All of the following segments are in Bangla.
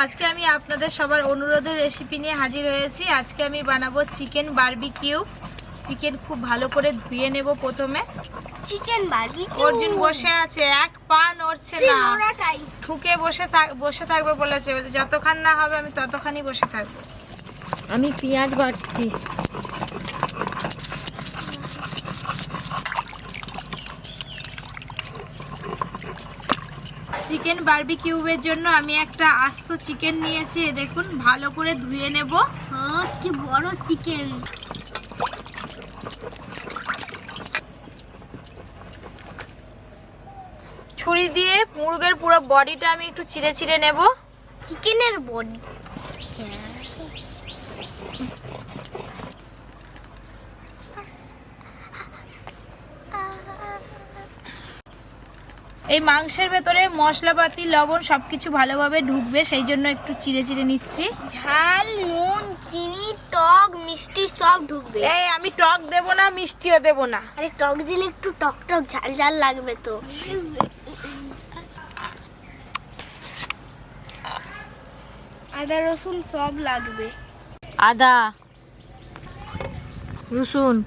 আজকে আমি আপনাদের সবার অনুরোধে রেসিপি নিয়ে হাজির হয়েছি। আজকে আমি বানাবো চিকেন বারবিকিউ। চিকেন খুব ভালো করে ধুয়ে নেব প্রথমে। Chicken barbecue. অর্জুন বসে আছে, এক পা নড়ছে না, ঠুকে বসে থাকবে বলেছে। যতক্ষণ না হবে আমি ততক্ষণই বসে থাকবো। আমি পেঁয়াজ বাটছি। চিকেন বারবিকিউয়ের জন্য আমি একটা আস্ত চিকেন নিয়েছি। দেখুন, ভালো করে ধুয়ে নেব। কি বড় চিকেন! ছুরি দিয়ে মুরগের পুরো বডিটা আমি একটু চিড়ে চিড়ে নেব। চিকেনের বডি। এই মাংসের ভেতরে মশলাপাতি, লবণ সবকিছু ভালোভাবে ঢুকবে, সেই জন্য একটু চিড়ে চিড়ে নিচ্ছি। ঝাল, নুন, চিনি, টক, মিষ্টি সব ঢুকবে। এই আমি টক দেব না, মিষ্টিও দেব না। আরে টক দিলে একটু টক টক ঝাল ঝাল লাগবে তো। আদা রসুন সব লাগবে। আদা রসুন,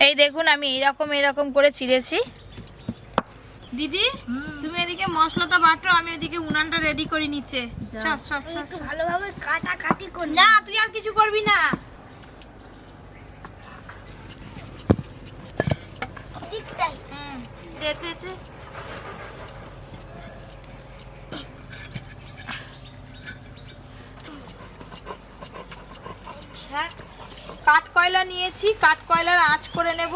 এই দেখুন আমি এরকম করে চিড়েছি। দিদি, তুমি এদিকে মশলাটা বাটো, আমি ওইদিকে উনানটা রেডি করে নিচ্ছে। ভালোভাবে কাটাকাটি কর। না, তুই আর কিছু করবি না। কাঠ কয়লা নিয়েছি, কাঠ কয়লার আঁচ করে নেব।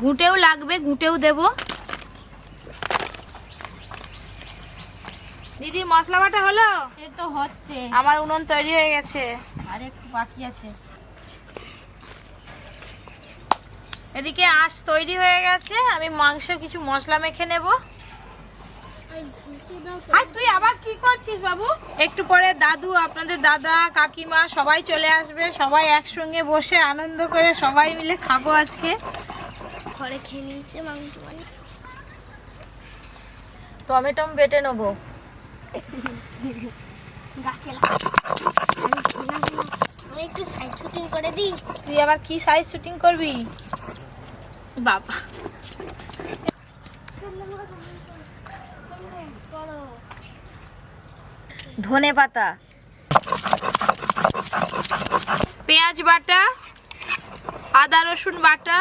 ঘুঁটেও লাগবে, ঘুঁটেও দেব। দিদি, মশলা বাটা হলো? এই তো হচ্ছে। আমার উনুন তৈরি হয়ে গেছে, আর একটু বাকি আছে। এদিকে আঁচ তৈরি হয়ে গেছে। আমি মাংসের কিছু মশলা মেখে নেব। আর তুই আবার কি করছিস বাবু? একটু পরে দাদু, আপনাদের দাদা, কাকিমা সবাই চলে আসবে। সবাই একসঙ্গে বসে আনন্দ করে সবাই মিলে খাবো আজকে। ঘরে খেয়ে নিয়েছে মাংস মানে। টমেটো বেটে নেবো। গাছে আমি একটু সাইজ শুটিং করে দিই। তুই আবার কি সাইজ শুটিং করবি বাবা? ধনে পাতা, পেঁয়াজ বাটা, আদা রসুন বাটা,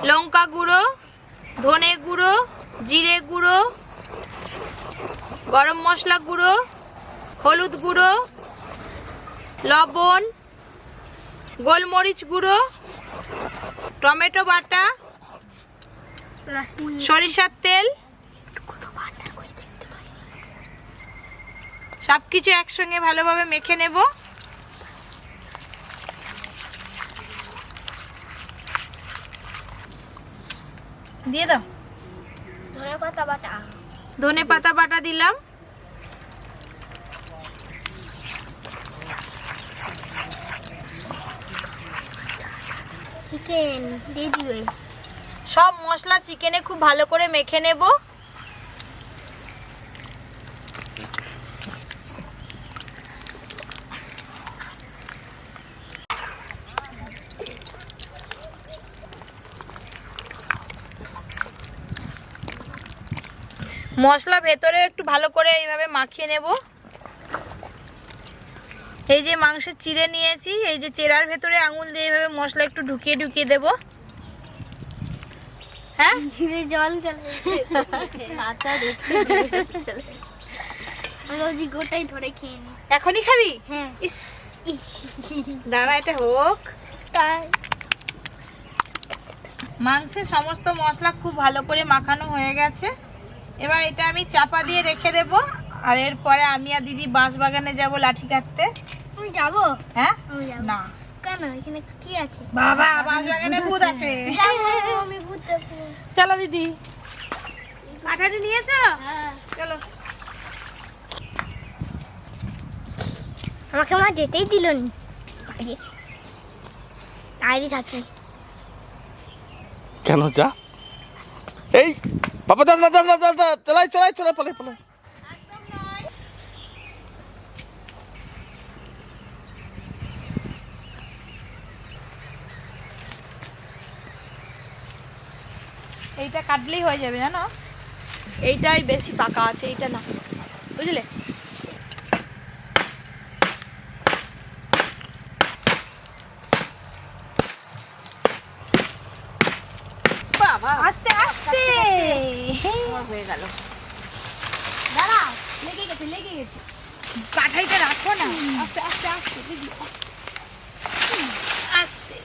লঙ্কা গুঁড়ো, ধনে গুঁড়ো, জিরে গুঁড়ো, গরম মশলা গুঁড়ো, হলুদ গুঁড়ো, লবণ, গোলমরিচ গুঁড়ো, টমেটো বাটা, সরিষার তেল, সবকিছু একসঙ্গে ভালোভাবে মেখে নেব। দিয়ে দাও। ধনে পাতা বাটা। ধনে পাতা বাটা দিলাম। চিকেন দিয়ে দিবে। সব মশলা চিকেনে খুব ভালো করে মেখে নেব। মশলা ভেতরে একটু ভালো করে এইভাবে মাখিয়ে নেব। এই যে মাংসের চিড়ে নিয়েছি, এই যে চেরার ভেতরে আঙুল দিয়ে এইভাবে মশলা একটু ঢুকিয়ে ঢুকিয়ে দেব। হ্যাঁ, জিভে জল চলে রোজি গোটাই ধরে খেয়ে নি। এখনই খাবি? হ্যাঁ। ইস, দাঁড়া, এটা হোক। তাই মাংসের সমস্ত মশলা খুব ভালো করে মাখানো হয়ে গেছে। এবার এটা আমি চাপা দিয়ে রেখে দেব। আর এরপরে আমি আর দিদি বাঁশবাগানে যাব লাঠি কাটতে। আমি যাবো? হ্যাঁ, আমি যাবো না কেন? এখানে কি আছে? বাবা, বাঁশবাগানে ভূত আছে। যাবো, আমি ভূত দেখবো। চলো দিদি। কাঠাটি নিয়েছো? হ্যাঁ। চলো। আমাকে মা যেতেই দিল নি আইডি থাকি কেন যা এই বাবা দাঁড়া দাঁড়া দাঁড়া চলাই চলাই চলাই পালাই পালাই একদম নয়। এইটা কাটলেই হয়ে যাবে জানো, এইটাই বেশি পাকা আছে, এইটা না, বুঝলে? বাবা আস্তে আস্তে হয়ে গেল। দাঁড়াও, লেগে গেছে লেগে গেছে, কাঠাইটা রাখো না, আস্তে আস্তে আস্তে দিদি, আস্তে।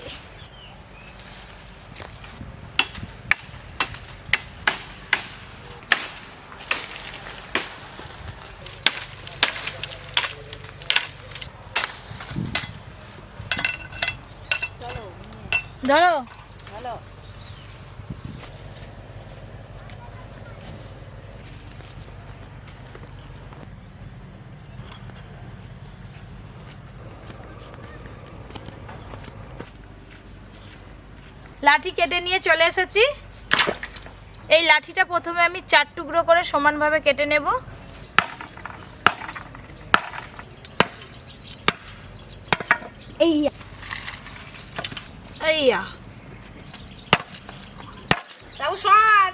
ধরো হ্যালো, লাঠি কেটে নিয়ে চলে এসেছি। এই লাঠিটা প্রথমে আমি 4 টুকরো করে সমানভাবে কেটে নেব। এইয়া তাও সর,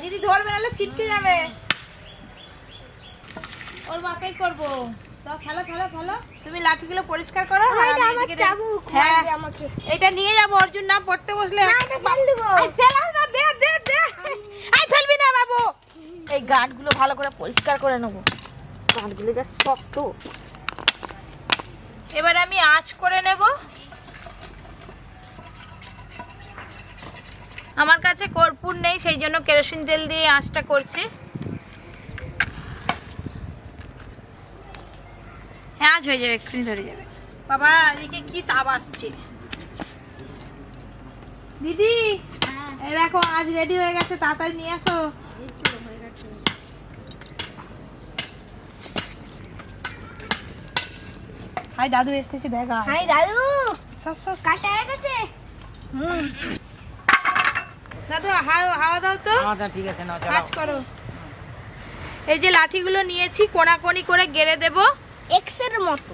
দিদি ধরবে নাহলে ছিটকে যাবে। ওর মাকেই করবো। দাও, ফেলো ফেলো ফেলো। তুমি লাঠিগুলো পরিষ্কার করো। আর আমি আমার এদিকে চাবুক হ্যাঁ, মারবে আমাকে এটা নিয়ে যাবো। অর্জুন না পড়তে বসলে না, এটা ফেল দেবো। আই, ফেলাস না, দে দে দে। আই, ফেলবি না বাবু। এই গাঁটগুলো ভালো করে পরিষ্কার করে নেবো। গাঁটগুলো যা শক্ত। এবার আমি আঁচ করে নেব। আমার কাছে কর্পূর নেই, সেই জন্য কেরোসিন তেল দিয়ে আঁচটা করছি। হ্যাঁ, আঁচ হয়ে যাবে, এক্ষুনি ধরে যাবে। বাবা, এদিকে কি তাপ আসছে। দিদি, এই দেখো আজ রেডি হয়ে গেছে, তাড়াতাড়ি নিয়ে আসো। হাই দাদু এসেছে, দেখা। হাই দাদু সস সস। কাটা হয়ে গেছে হুম। দাদু হাওয়া দাও তো। আচ্ছা ঠিক আছে নাও কাজ করো। এই যে লাঠিগুলো নিয়েছি, কোনাকোনি করে গেড়ে দেব। এক্স এর মতো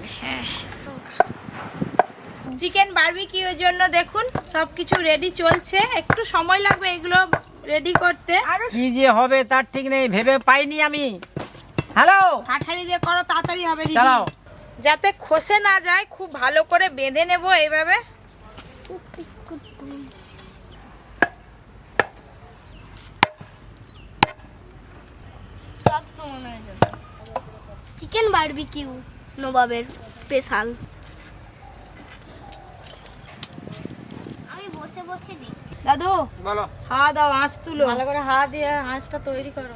চিকেন বারবিকিউর জন্য দেখুন সবকিছু রেডি চলছে। একটু সময় লাগবে এগুলো রেডি করতে। কি যে হবে তার ঠিক নেই, ভেবে পাইনি আমি। হ্যালো, কাঠারি দিয়ে করো, তাড়াতাড়ি হবে দিদি। চালাও। যাতে খসে না যায়, খুব ভালো করে বেঁধে নেব এইভাবে। সব সমান হয়ে যাবে। চিকেন বারবিকিউ নবাবের স্পেশাল। আমি বসে বসে দিই। দাদু বলো। হাওয়া দাও, আঁচ তুলো। ভালো করে হাত দিয়ে আঁচটা তৈরি করো।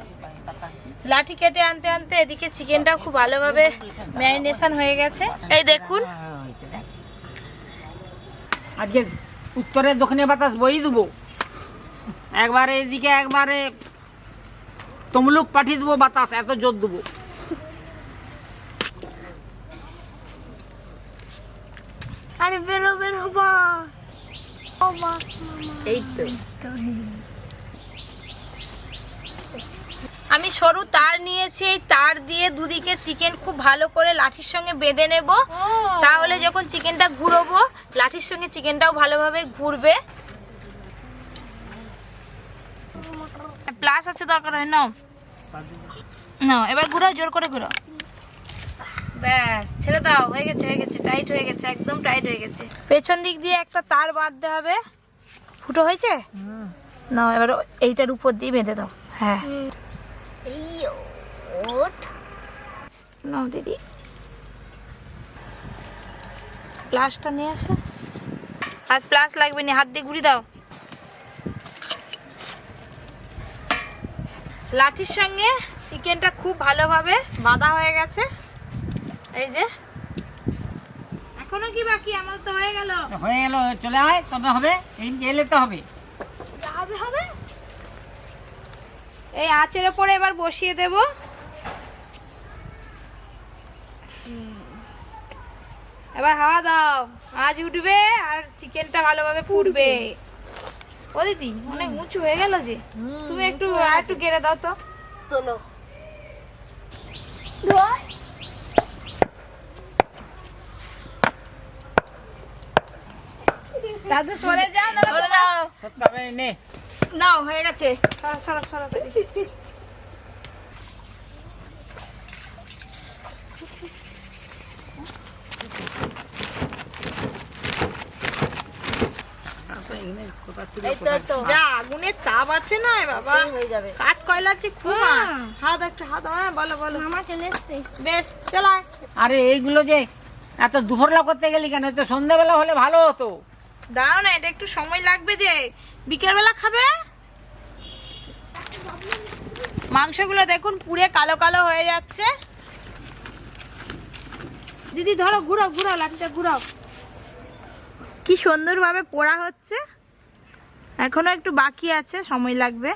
লাঠি কেটে আনতে আনতে এদিকে চিকেনটাও খুব ভালোভাবে ম্যারিনেশন হয়ে গেছে। এই দেখুন, আজকে উত্তরে দক্ষিণে বাতাস বই দেবো। একবারে এদিকে একবারে তমলুক পাঠিয়ে দেবো, বাতাস এত জোর দেবো। আরে বেরো বেরো বাস। ও বাস মামা। এই তো আমি সরু তার নিয়েছি, এই তার দিয়ে দুদিকে চিকেন খুব ভালো করে লাঠির সঙ্গে বেঁধে নেব। তাহলে যখন চিকেনটা ঘুরবো, লাঠির সঙ্গে চিকেনটাও ভালোভাবে ঘুরবে। প্লাস আছে দরকার হয়, নাও নাও, এবার ঘুরাও, জোর করে ঘুরাও। ব্যাস, ছেড়ে দাও, হয়ে গেছে হয়ে গেছে, টাইট হয়ে গেছে, একদম টাইট হয়ে গেছে। পেছন দিক দিয়ে একটা তার বাঁধতে হবে। ফুটো হয়েছে, নাও এবার এইটার উপর দিয়ে বেঁধে দাও। হ্যাঁ, এই ওট নাও দিদি, প্লাসটা নিয়ে আসো। আর প্লাস লাগবে না, হাত দিয়ে ঘুরি দাও। লাঠির সঙ্গে চিকেনটা খুব ভালোভাবে বাঁধা হয়ে গেছে। এই যে, এখনো কি বাকি? আমার তো হয়ে গেল। হয়ে গেল, চলে আয়, তবে হবে, এই এলে তো হবে। হবে হবে। এই আঁচের ওপরে এবার বসিয়ে দেব। এবার হাওয়া দাও, আজ উঠবে আর চিকেনটা ভালোভাবে ফুটবে। ও দিদি অনেক উঁচু হয়ে গেল যে, তুমি একটু আর একটু গেড়ে দাও তো। তোলো। দাদু সরে যাও, না সরে যাও। সত্যি নে। নাও হয়ে গেছে। সরো সরো সরো। এই তো এই তো যা আগুনের তাপ আছে না বাবা, হয়ে যাবে। কাঠ কয়লার চেয়ে খুব আঁচ। হাত একটু হাত, হ্যাঁ বলো বলো। আমার চলে এসছে। বেশ চলাই। আরে এইগুলো যে এত দুপুরলা করতে গেলি কেন? তো সন্ধ্যাবেলা হলে ভালো হতো। দাঁড়াও না, এটা একটু সময় লাগবে যে, বিকেলবেলা খাবে। মাংসগুলো দেখুন পুড়ে কালো কালো হয়ে যাচ্ছে। দিদি ধরো, ঘুরাও ঘুরাও, লাঠিটা ঘুরাও। কি সুন্দরভাবে পোড়া হচ্ছে। এখনো একটু বাকি আছে, সময় লাগবে।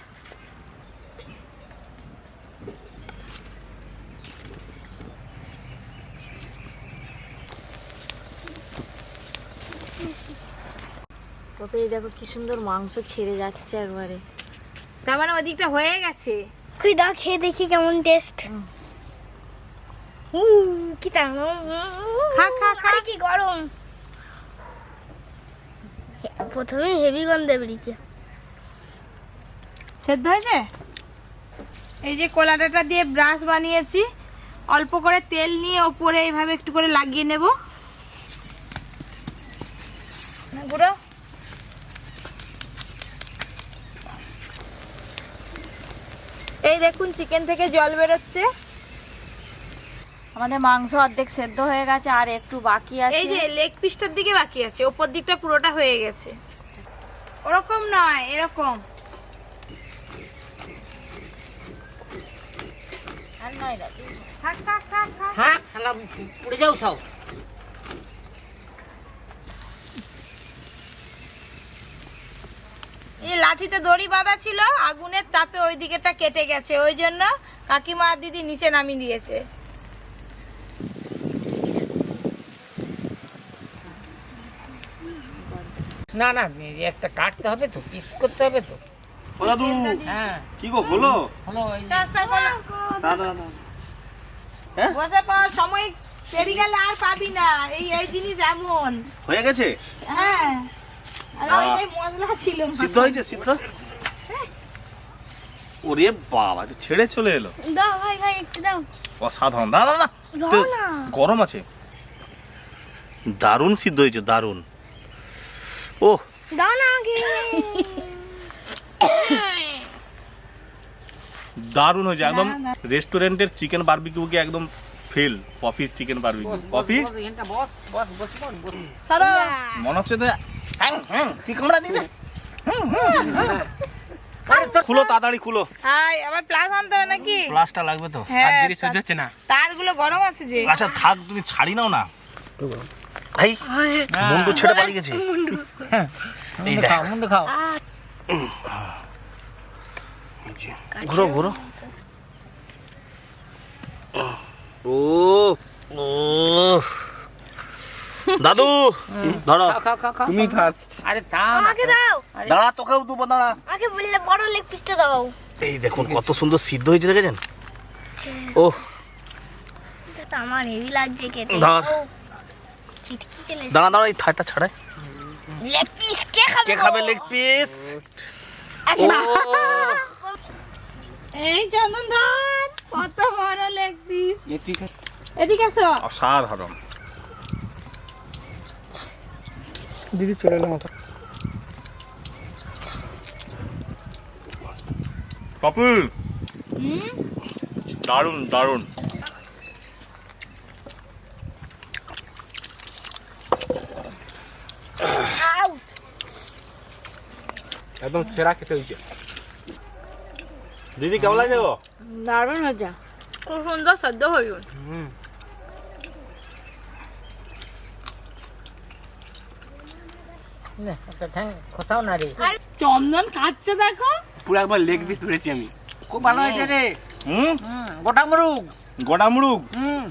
পপি দেখো কি সুন্দর মাংস ছেড়ে যাচ্ছে একবারে। তার মানে ওদিকটা হয়ে গেছে। তুই দাও, খেয়ে দেখি কেমন টেস্ট। কি তা খা, খা, খা। আরে কি গরম। প্রথমে হেভি গন্ধ বেরিয়েছে। সেদ্ধ হয়েছে। এই যে কোলাটাটা দিয়ে ব্রাশ বানিয়েছি, অল্প করে তেল নিয়ে ওপরে এইভাবে একটু করে লাগিয়ে নেব। গুঁড়ো এই দেখুন চিকেন থেকে জল বেরোচ্ছে। আমাদের মাংস অর্ধেক সেদ্ধ হয়ে গেছে, আর একটু বাকি আছে। এই যে লেগ পিসটার দিকে বাকি আছে, ওপর দিকটা পুরোটা হয়ে গেছে। ওরকম নয়, এরকম। আর নয় দাদু। থাক থাক থাক থাক। হ্যাঁ সালাম পুড়ে যাও সব। এই লাঠিতে দড়ি বাঁধা ছিল, আগুনের তাপে ওই দিকেটা কেটে গেছে, ওই জন্য কাকিমা আর দিদি নিচে নামিয়ে দিয়েছে। না না, একটা কাটতে হবে তো, পিস করতে হবে তো। ও দাদু, হ্যাঁ কি গো হলো? হলো ওই যে। চল, চল, বলো। দাদা দাদা, হ্যাঁ বসে পর, সময় পেরিয়ে গেলে আর পাবি না। এই এই জিনিস এমন। হয়ে গেছে। হ্যাঁ, আর ওইটাই মশলা ছিল। সিদ্ধ হয়েছে, সিদ্ধ। ওরে বাবা, তো ছেড়ে চলে এলো। দাও ভাই ভাই, একটু দাও। অসাধারণ। দাদা দাদা, দাও না। গরম আছে। দারুণ সিদ্ধ হয়েছে, দারুণ। ও দাও না আগে। দারুণ হয়েছে একদম। রেস্টুরেন্টের চিকেন বারবিকিউ কে একদম ফেল। পপির চিকেন বারবিকিউ। পপি এখানটা বস বস বস বস। সরো। মনে হচ্ছে যে কি কামড়া দিলে। খুলো তাড়াতাড়ি খুলো। হাই, আবার প্লাস আনতে হবে নাকি? প্লাসটা লাগবে তো। হ্যাঁ, সহ্য হচ্ছে না। তারগুলো গরম আছে যে। আচ্ছা থাক, তুমি ছাড়ি নাও না ভাই। মুন্ডু ছেড়ে পালিয়ে গেছে। এই দেখ, খাও মুন্ডু খাও। ঘুরো ঘুরো। ও ও দাদু ধরো। খাও খাও খাও খাও। তুমি ফার্স্ট। আরে দাও না। আমাকে দাও। দাঁড়া, তোকেও দেবো, দাঁড়া। আগে বললে বড় লেগ পিসটা দাও। এই দেখুন কত সুন্দর সিদ্ধ হয়েছে, দেখেছেন? ও এটা তো আমার হেভি লাগছে খেতে। ধর। ও, চিটকি চলে এসেছে। দাঁড়া দাঁড়া, এই থাইটা ছাড়াই। লেগ পিস কে খাবে? কে খাবে লেগ পিস? ও এই চন্দন ধান, কত বড় লেগ পিস। ঠিক এদিকে আসো। অসাধারণ। দিদি চলে এলো মাথা। কপিল, দারুণ দারুণ। আউট। একদম সেরা খেতে হয়েছে। দিদি কেমন লাগছে গো? দারুণ মজা, খুব সুন্দর সেদ্ধ হয়ে গেল। না, একটা ঠ্যাং কোথাও না রে। চন্দন খাচ্ছে দেখো। পুরো একবার লেগ পিস ধরেছি আমি। খুব ভালো হয়েছে রে। হুম, গোটা মুরুগ। গোটা মুরুগ। হুম।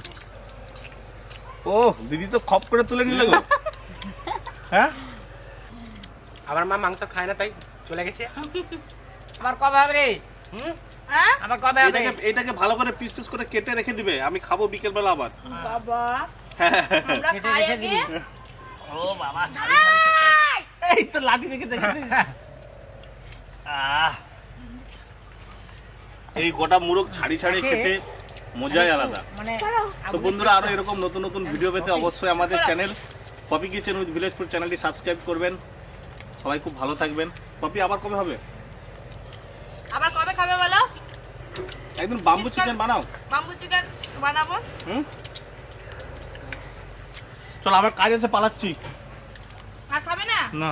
ও দিদি তো খপ করে তুলে নিলে গো। হ্যাঁ আমার মা মাংস খায় না তাই চলে গেছে। আবার কবে হবে রে? হ্যাঁ আবার কবে হবে? এটাকে ভালো করে পিস পিস করে কেটে রেখে দিবে, আমি খাবো বিকেল বেলা আবার। বাবা হ্যাঁ, আমরা কেটে খাই রেখে আগে দিবি। ও বাবা ছাড়ি ছাড়ি খেতে। এই তো লাঠি রেখে দেখেছিস। এই গোটা মুরগ ছাড়ি ছাড়ি খেতে মজাই আলাদা। মানে তো বন্ধুরা আরো এরকম নতুন নতুন ভিডিও পেতে অবশ্যই আমাদের channel Popy kitchen with village food চ্যানেলটি সাবস্ক্রাইব করবেন। সবাই খুব ভালো থাকবেন। পপি আবার কবে হবে? আবার কবে খাবে বলো? একদিন বাম্বু চিকেন বানাও। বাম্বু চিকেন বানাবো। হুম, চল আমার কাজ আছে, পালাচ্ছি। আর খাবে না? না